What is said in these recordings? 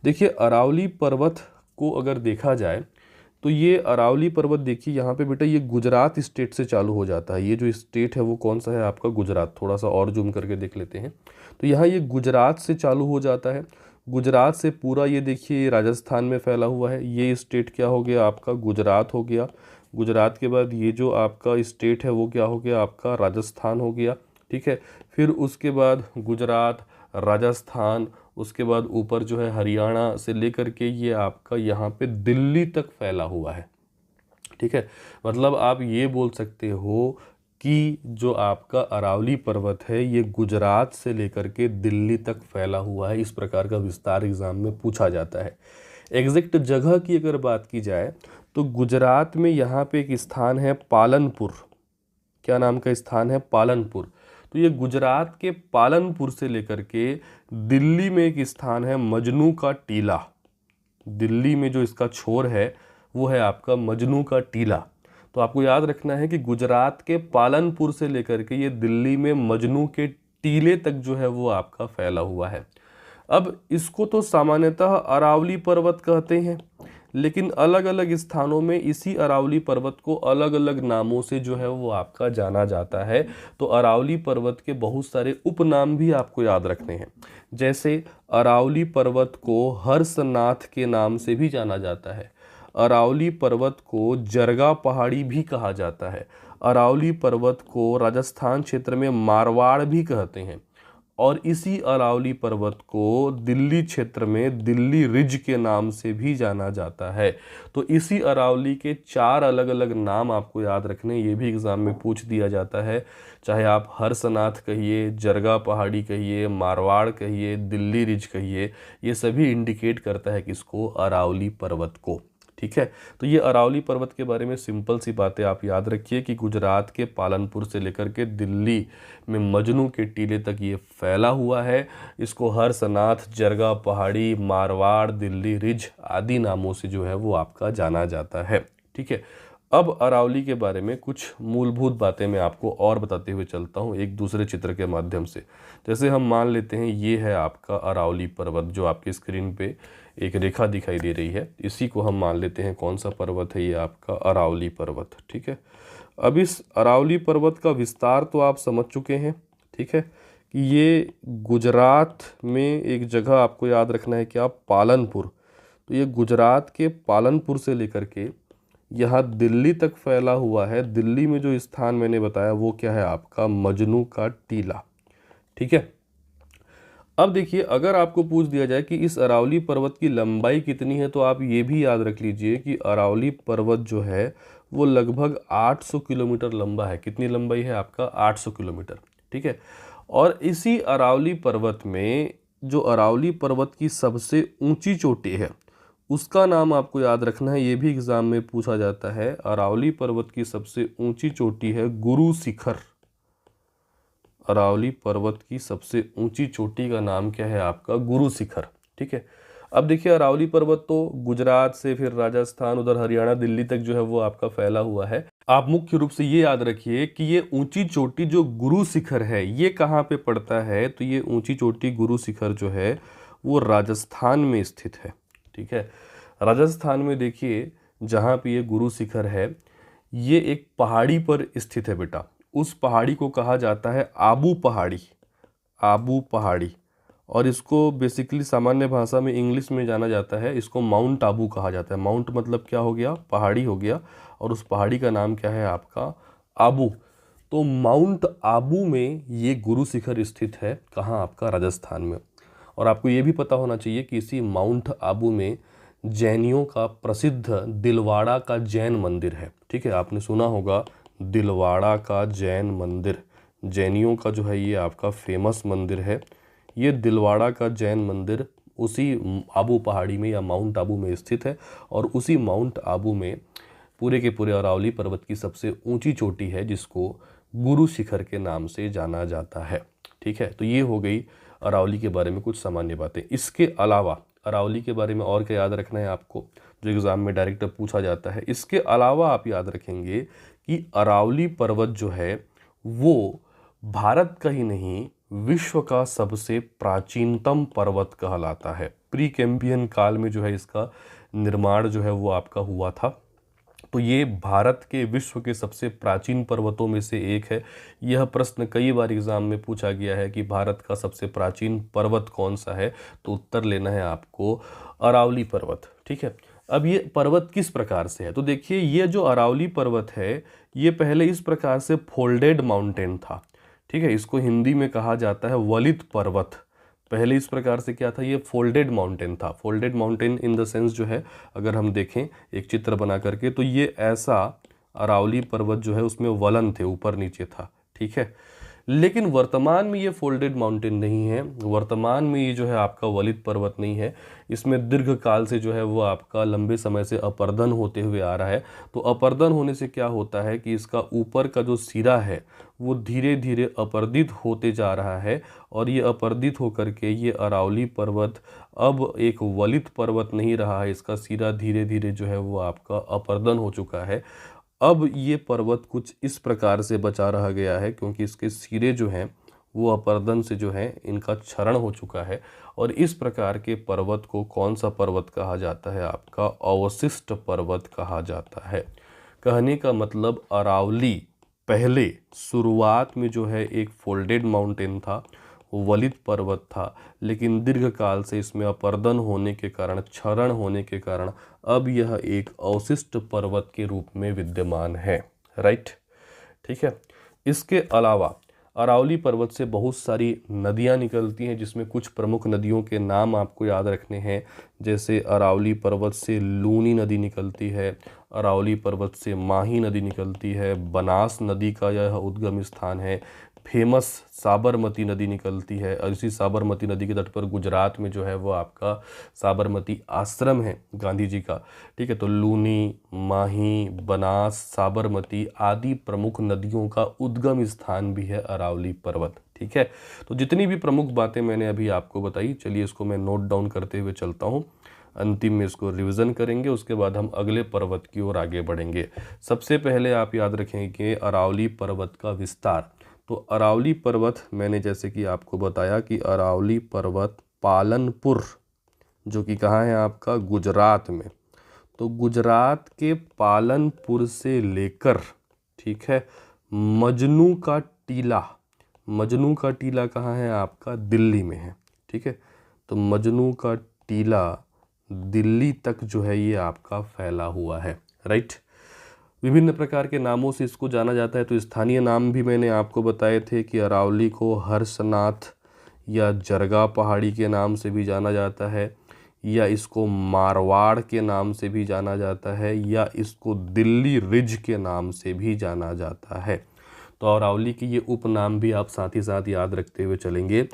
देखिए अरावली पर्वत को अगर देखा जाए तो ये अरावली पर्वत देखिए यहाँ पे बेटा, ये गुजरात स्टेट से चालू हो जाता है। ये जो स्टेट है वो कौन सा है आपका? गुजरात। थोड़ा सा और जूम करके देख लेते हैं तो यहाँ ये गुजरात से चालू हो जाता है। गुजरात से पूरा ये देखिए ये राजस्थान में फैला हुआ है। ये स्टेट क्या हो गया आपका? गुजरात हो गया। गुजरात के बाद ये जो आपका स्टेट है वो क्या हो गया आपका? राजस्थान हो गया। ठीक है, फिर उसके बाद गुजरात, राजस्थान, उसके बाद ऊपर जो है हरियाणा से लेकर के ये आपका यहाँ पे दिल्ली तक फैला हुआ है। ठीक है, मतलब आप ये बोल सकते हो कि जो आपका अरावली पर्वत है ये गुजरात से लेकर के दिल्ली तक फैला हुआ है। इस प्रकार का विस्तार एग्जाम में पूछा जाता है। एग्जैक्ट जगह की अगर बात की जाए तो गुजरात में यहाँ पे एक स्थान है पालनपुर। क्या नाम का स्थान है? पालनपुर। तो ये गुजरात के पालनपुर से लेकर के दिल्ली में एक स्थान है मजनू का टीला। दिल्ली में जो इसका छोर है वो है आपका मजनू का टीला। तो आपको याद रखना है कि गुजरात के पालनपुर से लेकर के ये दिल्ली में मजनू के टीले तक जो है वो आपका फैला हुआ है। अब इसको तो सामान्यतः अरावली पर्वत कहते हैं, लेकिन अलग अलग स्थानों में इसी अरावली पर्वत को अलग अलग नामों से जो है वो आपका जाना जाता है। तो अरावली पर्वत के बहुत सारे उपनाम भी आपको याद रखने हैं। जैसे अरावली पर्वत को हर्षनाथ के नाम से भी जाना जाता है। अरावली पर्वत को जरगा पहाड़ी भी कहा जाता है। अरावली पर्वत को राजस्थान क्षेत्र में मारवाड़ भी कहते हैं। और इसी अरावली पर्वत को दिल्ली क्षेत्र में दिल्ली रिज के नाम से भी जाना जाता है। तो इसी अरावली के 4 अलग अलग नाम आपको याद रखने, ये भी एग्जाम में पूछ दिया जाता है। चाहे आप हर्षनाथ कहिए, जरगा पहाड़ी कहिए, मारवाड़ कहिए, दिल्ली रिज कहिए, ये सभी इंडिकेट करता है किसको? अरावली पर्वत को। ठीक है, तो ये अरावली पर्वत के बारे में सिंपल सी बातें आप याद रखिए कि गुजरात के पालनपुर से लेकर के दिल्ली में मजनू के टीले तक ये फैला हुआ है। इसको हर्षनाथ, जरगा पहाड़ी, मारवाड़, दिल्ली रिज आदि नामों से जो है वो आपका जाना जाता है। ठीक है, अब अरावली के बारे में कुछ मूलभूत बातें मैं आपको और बताते हुए चलता हूँ एक दूसरे चित्र के माध्यम से। जैसे हम मान लेते हैं ये है आपका अरावली पर्वत, जो आपकी स्क्रीन पे एक रेखा दिखाई दे रही है, इसी को हम मान लेते हैं कौन सा पर्वत है? ये आपका अरावली पर्वत। ठीक है, अब इस अरावली पर्वत का विस्तार तो आप समझ चुके हैं। ठीक है, कि ये गुजरात में एक जगह आपको याद रखना है क्या? पालनपुर। तो ये गुजरात के पालनपुर से लेकर के यहाँ दिल्ली तक फैला हुआ है। दिल्ली में जो स्थान मैंने बताया वो क्या है आपका? मजनू का टीला। ठीक है, अब देखिए अगर आपको पूछ दिया जाए कि इस अरावली पर्वत की लंबाई कितनी है, तो आप ये भी याद रख लीजिए कि अरावली पर्वत जो है वो लगभग 800 किलोमीटर लंबा है। कितनी लंबाई है आपका? 800 किलोमीटर। ठीक है, और इसी अरावली पर्वत में जो अरावली पर्वत की सबसे ऊंची चोटी है उसका नाम आपको याद रखना है। ये भी एग्जाम में पूछा जाता है। अरावली पर्वत की सबसे ऊंची चोटी है गुरु शिखर। अरावली पर्वत की सबसे ऊंची चोटी का नाम क्या है आपका? गुरु शिखर। ठीक है, अब देखिए अरावली पर्वत तो गुजरात से फिर राजस्थान, उधर हरियाणा, दिल्ली तक जो है वो आपका फैला हुआ है। आप मुख्य रूप से ये याद रखिए कि ये ऊंची चोटी जो गुरु शिखर है ये कहाँ पे पड़ता है? तो ये ऊंची चोटी गुरु शिखर जो है वो राजस्थान में स्थित है। ठीक है, राजस्थान में देखिए जहाँ पे ये गुरु शिखर है ये एक पहाड़ी पर स्थित है बेटा। उस पहाड़ी को कहा जाता है आबू पहाड़ी। आबू पहाड़ी, और इसको बेसिकली सामान्य भाषा में इंग्लिश में जाना जाता है, इसको माउंट आबू कहा जाता है। माउंट मतलब क्या हो गया? पहाड़ी हो गया, और उस पहाड़ी का नाम क्या है आपका? आबू। तो माउंट आबू में ये गुरु शिखर स्थित है। कहाँ? आपका राजस्थान में। और आपको ये भी पता होना चाहिए कि इसी माउंट आबू में जैनियों का प्रसिद्ध दिलवाड़ा का जैन मंदिर है। ठीक है, आपने सुना होगा दिलवाड़ा का जैन मंदिर, जैनियों का जो है ये आपका फेमस मंदिर है। ये दिलवाड़ा का जैन मंदिर उसी आबू पहाड़ी में या माउंट आबू में स्थित है, और उसी माउंट आबू में पूरे के पूरे अरावली पर्वत की सबसे ऊंची चोटी है जिसको गुरु शिखर के नाम से जाना जाता है। ठीक है, तो ये हो गई अरावली के बारे में कुछ सामान्य बातें। इसके अलावा अरावली के बारे में और क्या याद रखना है आपको, जो एग्ज़ाम में डायरेक्ट पूछा जाता है? इसके अलावा आप याद रखेंगे कि अरावली पर्वत जो है वो भारत का ही नहीं विश्व का सबसे प्राचीनतम पर्वत कहलाता है। प्री कैम्ब्रियन काल में जो है इसका निर्माण जो है वो आपका हुआ था। तो ये भारत के विश्व के सबसे प्राचीन पर्वतों में से एक है। यह प्रश्न कई बार एग्जाम में पूछा गया है कि भारत का सबसे प्राचीन पर्वत कौन सा है, तो उत्तर लेना है आपको अरावली पर्वत। ठीक है, अब ये पर्वत किस प्रकार से है, तो देखिए ये जो अरावली पर्वत है ये पहले इस प्रकार से फोल्डेड माउंटेन था। ठीक है, इसको हिंदी में कहा जाता है वलित पर्वत। पहले इस प्रकार से क्या था, ये फोल्डेड माउंटेन था। Folded mountain in the sense जो है, अगर हम देखें एक चित्र बना करके, तो ये ऐसा अरावली पर्वत जो है उसमें वलन थे, ऊपर नीचे था। ठीक है, लेकिन वर्तमान में ये फोल्डेड माउंटेन नहीं है, वर्तमान में ये जो है आपका वलित पर्वत नहीं है। इसमें दीर्घ काल से जो है वो आपका लंबे समय से अपर्दन होते हुए आ रहा है। तो अपर्दन होने से क्या होता है कि इसका ऊपर का जो सिरा है वो धीरे धीरे अपर्दित होते जा रहा है, और ये अपर्दित होकर के ये अरावली पर्वत अब एक वलित पर्वत नहीं रहा है। इसका सिरा धीरे धीरे जो है वो आपका अपर्दन हो चुका है। अब ये पर्वत कुछ इस प्रकार से बचा रह गया है क्योंकि इसके सिरे जो हैं वो अपर्दन से जो है इनका क्षरण हो चुका है। और इस प्रकार के पर्वत को कौन सा पर्वत कहा जाता है, आपका अवशिष्ट पर्वत कहा जाता है। कहने का मतलब अरावली पहले शुरुआत में जो है एक फोल्डेड माउंटेन था, वलित पर्वत था, लेकिन दीर्घकाल से इसमें अपर्दन होने के कारण, क्षरण होने के कारण अब यह एक अवशिष्ट पर्वत के रूप में विद्यमान है। राइट, ठीक है। इसके अलावा अरावली पर्वत से बहुत सारी नदियां निकलती हैं, जिसमें कुछ प्रमुख नदियों के नाम आपको याद रखने हैं। जैसे अरावली पर्वत से लूनी नदी निकलती है, अरावली पर्वत से माही नदी निकलती है, बनास नदी का यह उद्गम स्थान है, फेमस साबरमती नदी निकलती है, और इसी साबरमती नदी के तट पर गुजरात में जो है वो आपका साबरमती आश्रम है गांधी जी का। ठीक है, तो लूनी, माही, बनास, साबरमती आदि प्रमुख नदियों का उद्गम स्थान भी है अरावली पर्वत। ठीक है, तो जितनी भी प्रमुख बातें मैंने अभी आपको बताई, चलिए इसको मैं नोट डाउन करते हुए चलता हूँ। अंतिम में इसको रिवीजन करेंगे, उसके बाद हम अगले पर्वत की ओर आगे बढ़ेंगे। सबसे पहले आप याद रखेंगे कि अरावली पर्वत का विस्तार। तो अरावली पर्वत मैंने जैसे कि आपको बताया कि अरावली पर्वत पालनपुर, जो कि कहाँ है आपका, गुजरात में। तो गुजरात के पालनपुर से लेकर, ठीक है, मजनू का टीला, मजनू का टीला कहाँ है आपका, दिल्ली में है। ठीक है, तो मजनू का टीला दिल्ली तक जो है ये आपका फैला हुआ है। राइट, विभिन्न प्रकार के नामों से इसको जाना जाता है। तो स्थानीय नाम भी मैंने आपको बताए थे कि अरावली को हर्षनाथ या जरगा पहाड़ी के नाम से भी जाना जाता है, या इसको मारवाड़ के नाम से भी जाना जाता है, या इसको दिल्ली रिज के नाम से भी जाना जाता है। तो अरावली के ये उपनाम भी आप साथ ही साथ याद रखते हुए चलेंगे।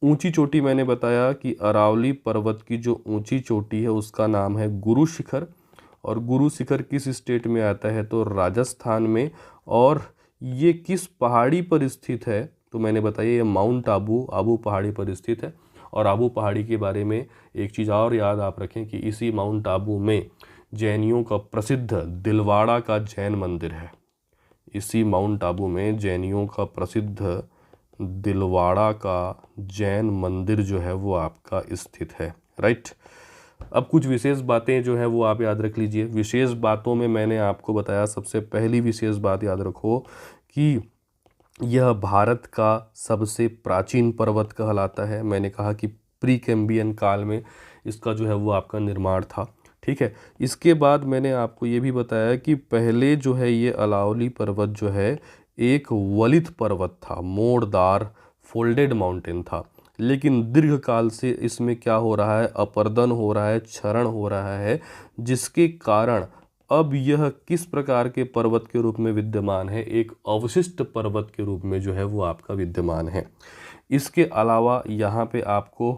ऊंची चोटी मैंने बताया कि अरावली पर्वत की जो ऊंची चोटी है उसका नाम है गुरु शिखर, और गुरु शिखर किस स्टेट में आता है, तो राजस्थान में। और ये किस पहाड़ी पर स्थित है, तो मैंने बताया ये माउंट आबू, आबू पहाड़ी पर स्थित है। और आबू पहाड़ी के बारे में एक चीज़ और याद आप रखें कि इसी माउंट आबू में जैनियों का प्रसिद्ध दिलवाड़ा का जैन मंदिर है। इसी माउंट आबू में जैनियों का प्रसिद्ध दिलवाड़ा का जैन मंदिर जो है वो आपका स्थित है। राइट, अब कुछ विशेष बातें जो है वो आप याद रख लीजिए। विशेष बातों में मैंने आपको बताया, सबसे पहली विशेष बात याद रखो कि यह भारत का सबसे प्राचीन पर्वत कहलाता है। मैंने कहा कि प्री कैम्ब्रियन काल में इसका जो है वो आपका निर्माण था। ठीक है, इसके बाद मैंने आपको ये भी बताया कि पहले जो है ये अरावली पर्वत जो है एक वलित पर्वत था, मोड़दार फोल्डेड माउंटेन था। लेकिन दीर्घकाल से इसमें क्या हो रहा है, अपर्दन हो रहा है, क्षरण हो रहा है, जिसके कारण अब यह किस प्रकार के पर्वत के रूप में विद्यमान है, एक अवशिष्ट पर्वत के रूप में जो है वो आपका विद्यमान है। इसके अलावा यहाँ पे आपको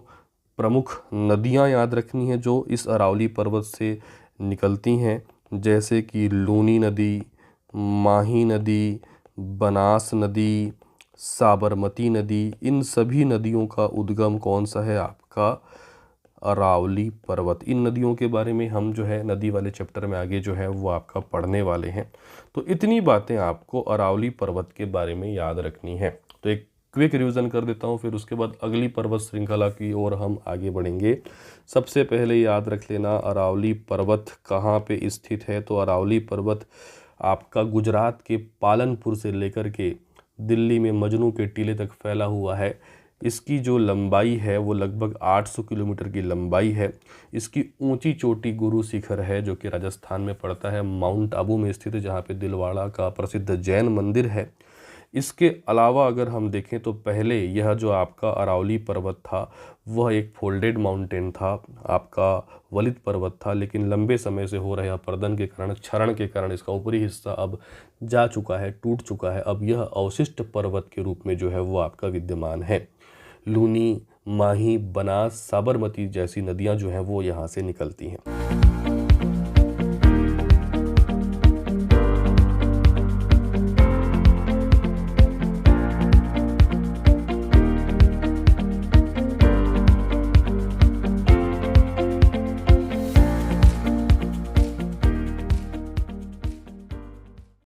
प्रमुख नदियाँ याद रखनी है जो इस अरावली पर्वत से निकलती हैं, जैसे कि लूनी नदी, माही नदी, बनास नदी, साबरमती नदी। इन सभी नदियों का उद्गम कौन सा है, आपका अरावली पर्वत। इन नदियों के बारे में हम जो है नदी वाले चैप्टर में आगे जो है वो आपका पढ़ने वाले हैं। तो इतनी बातें आपको अरावली पर्वत के बारे में याद रखनी है। तो एक क्विक रिवीजन कर देता हूँ, फिर उसके बाद अगली पर्वत श्रृंखला की ओर हम आगे बढ़ेंगे। सबसे पहले याद रख लेना अरावली पर्वत कहाँ पे स्थित है। तो अरावली पर्वत आपका गुजरात के पालनपुर से लेकर के दिल्ली में मजनू के टीले तक फैला हुआ है। इसकी जो लंबाई है वो लगभग 800 किलोमीटर की लंबाई है। इसकी ऊंची चोटी गुरु शिखर है जो कि राजस्थान में पड़ता है, माउंट आबू में स्थित है, जहाँ पे दिलवाड़ा का प्रसिद्ध जैन मंदिर है। इसके अलावा अगर हम देखें तो पहले यह जो आपका अरावली पर्वत था वह एक फोल्डेड माउंटेन था, आपका वलित पर्वत था, लेकिन लंबे समय से हो रहे अपर्दन के कारण, क्षरण के कारण इसका ऊपरी हिस्सा अब जा चुका है, टूट चुका है। अब यह अवशिष्ट पर्वत के रूप में जो है वो आपका विद्यमान है। लूनी, माही, बनास, साबरमती जैसी नदियां जो हैं वो यहाँ से निकलती हैं।